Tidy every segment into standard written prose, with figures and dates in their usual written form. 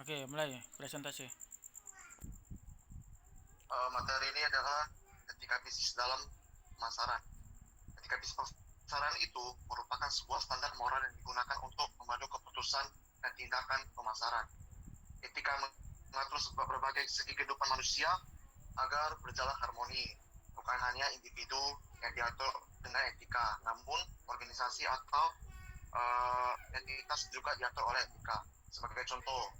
Oke, mulai presentasi. Materi ini adalah etika bisnis dalam pemasaran. Etika bisnis pemasaran itu merupakan sebuah standar moral yang digunakan untuk memandu keputusan dan tindakan pemasaran. Etika mengatur berbagai segi kehidupan manusia agar berjalan harmoni. Bukan hanya individu yang diatur dengan etika, namun organisasi atau entitas juga diatur oleh etika. Sebagai contoh,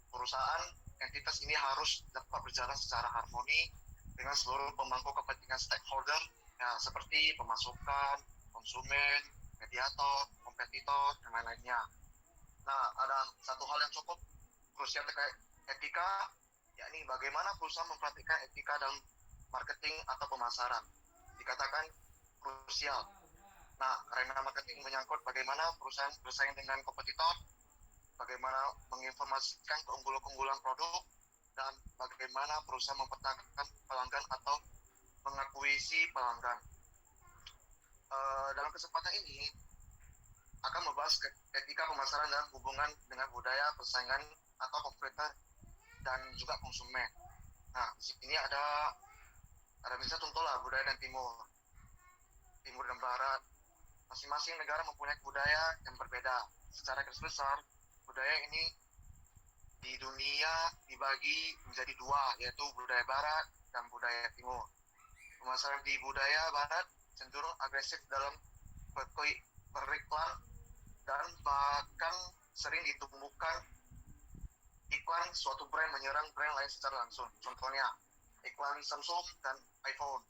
perusahaan entitas ini harus dapat berjalan secara harmoni dengan seluruh pemangku kepentingan stakeholder, ya, seperti pemasukan, konsumen, mediator, kompetitor, dan lain-lainnya. Nah, ada satu hal yang cukup krusial terkait etika, yakni bagaimana perusahaan memperhatikan etika dalam marketing atau pemasaran. Dikatakan krusial. Nah, karena marketing menyangkut bagaimana perusahaan bersaing dengan kompetitor, bagaimana menginformasikan keunggulan produk, dan bagaimana perusahaan mempertahankan pelanggan atau mengakuisisi pelanggan. Dalam kesempatan ini akan membahas etika pemasaran dan hubungan dengan budaya persaingan atau kompetitor dan juga konsumen. Nah, di sini ada bisa contohlah budaya dan timur dan barat. Masing-masing negara mempunyai budaya yang berbeda. Secara garis besar, budaya ini di dunia dibagi menjadi dua, yaitu budaya barat dan budaya timur. Pemasaran di budaya barat cenderung agresif dalam beriklan dan bahkan sering ditemukan iklan suatu brand menyerang brand lain secara langsung. Contohnya, iklan Samsung dan iPhone,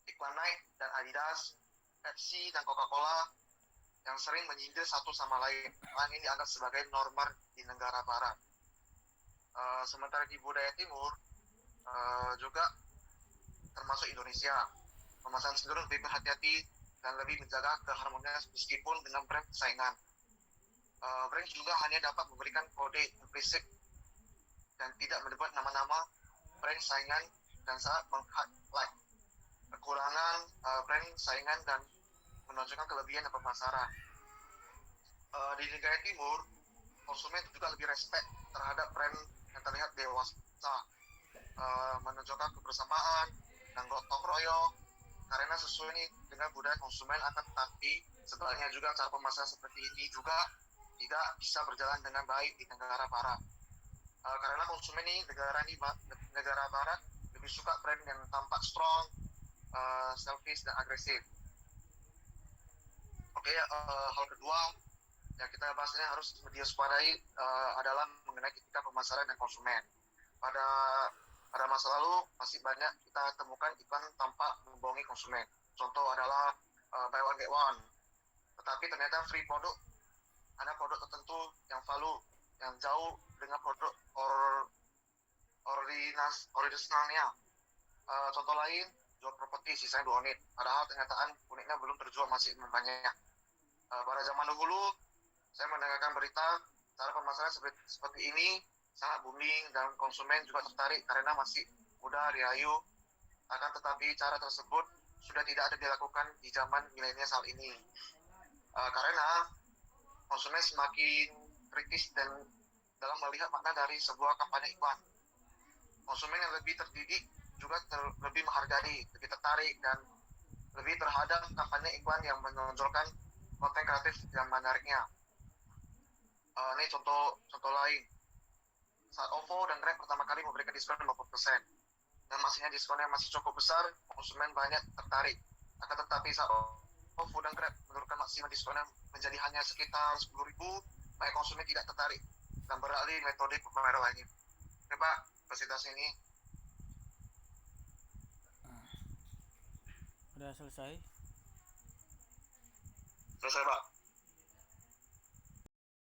iklan Nike dan Adidas, Pepsi dan Coca-Cola yang sering menyindir satu sama lain. Ini dianggap sebagai norma di negara barat. Sementara di budaya timur juga termasuk Indonesia, pemasaran cenderung lebih berhati-hati dan lebih menjaga keharmonisan meskipun dengan brand saingan. Brand juga hanya dapat memberikan kode implisit dan tidak menyebut nama-nama brand saingan dan sangat meng-highlight kekurangan brand saingan dan menunjukkan kelebihan dan pemasaran. Di negara timur, konsumen juga lebih respect terhadap brand yang terlihat dewasa, menunjukkan kebersamaan dan gotong royong karena sesuai dengan budaya konsumen. Akan tetapi sebaliknya juga cara pemasaran seperti ini juga tidak bisa berjalan dengan baik di negara barat, karena konsumen negara barat lebih suka brand yang tampak strong, selfish dan agresif. Oke, hal kedua yang kita bahasnya harus diwaspadai adalah mengenai etika pemasaran dan konsumen. Pada masa lalu masih banyak kita temukan iklan tampak membohongi konsumen. Contoh adalah buy one get one. Tetapi ternyata free produk, ada produk tertentu yang value yang jauh dengan produk originalnya. Contoh lain, jual properti sisanya 2 unit. Padahal kenyataan unitnya belum terjual, masih banyak. Pada zaman dahulu, saya mendengarkan berita cara pemasaran seperti ini sangat booming dan konsumen juga tertarik karena masih mudah, riayu. Akan tetapi cara tersebut sudah tidak ada dilakukan di zaman milenial saat ini, karena konsumen semakin kritis dan dalam melihat makna dari sebuah kampanye iklan. Konsumen yang lebih terdidik juga lebih menghargai, lebih tertarik dan lebih terhadap kampanye iklan yang menonjolkan konten kreatif yang menariknya. Ini contoh lain. Saat OVO dan Grab pertama kali memberikan diskon 50% dan masihnya diskonnya masih cukup besar, konsumen banyak tertarik. Akan tetapi saat OVO dan Grab menurunkan maksimal diskonnya menjadi hanya sekitar 10.000, banyak konsumen tidak tertarik dan beralih metode pembayaran lainnya. Pak, presentasi ini Udah selesai. selesai, Pak.